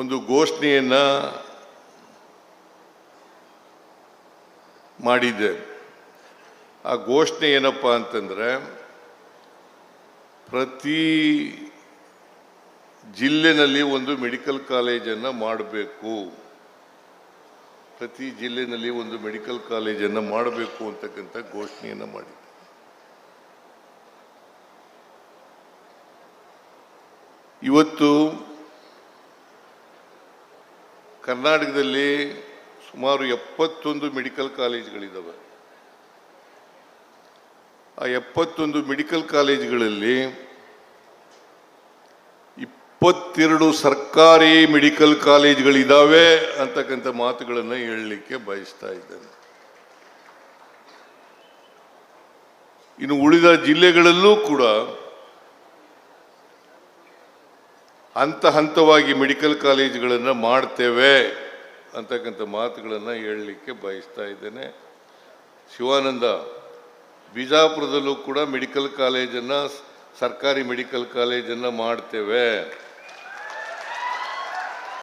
ಒಂದು ಘೋಷಣೆಯನ್ನು ಮಾಡಿದ್ದೆ. ಆ ಘೋಷಣೆ ಏನಪ್ಪ ಅಂತಂದರೆ, ಪ್ರತಿ ಜಿಲ್ಲೆನಲ್ಲಿ ಒಂದು ಮೆಡಿಕಲ್ ಕಾಲೇಜನ್ನು ಮಾಡಬೇಕು, ಪ್ರತಿ ಜಿಲ್ಲೆನಲ್ಲಿ ಒಂದು ಮೆಡಿಕಲ್ ಕಾಲೇಜನ್ನು ಮಾಡಬೇಕು ಅಂತಕ್ಕಂಥ ಘೋಷಣೆಯನ್ನು ಮಾಡಿದ್ದೆ. ಇವತ್ತು ಕರ್ನಾಟಕದಲ್ಲಿ ಸುಮಾರು 71 ಮೆಡಿಕಲ್ ಕಾಲೇಜುಗಳಿದ್ದಾವೆ. ಆ 71 ಮೆಡಿಕಲ್ ಕಾಲೇಜುಗಳಲ್ಲಿ 22 ಸರ್ಕಾರಿ ಮೆಡಿಕಲ್ ಕಾಲೇಜುಗಳಿದ್ದಾವೆ ಅಂತಕ್ಕಂಥ ಮಾತುಗಳನ್ನು ಹೇಳಲಿಕ್ಕೆ ಬಯಸ್ತಾ ಇದ್ದೇನೆ. ಇನ್ನು ಉಳಿದ ಜಿಲ್ಲೆಗಳಲ್ಲೂ ಕೂಡ ಹಂತ ಹಂತವಾಗಿ ಮೆಡಿಕಲ್ ಕಾಲೇಜುಗಳನ್ನು ಮಾಡ್ತೇವೆ ಅಂತಕ್ಕಂಥ ಮಾತುಗಳನ್ನು ಹೇಳಲಿಕ್ಕೆ ಬಯಸ್ತಾ ಇದ್ದೇನೆ. ಶಿವಾನಂದ, ಬಿಜಾಪುರದಲ್ಲೂ ಕೂಡ ಮೆಡಿಕಲ್ ಕಾಲೇಜನ್ನು, ಸರ್ಕಾರಿ ಮೆಡಿಕಲ್ ಕಾಲೇಜನ್ನು ಮಾಡ್ತೇವೆ.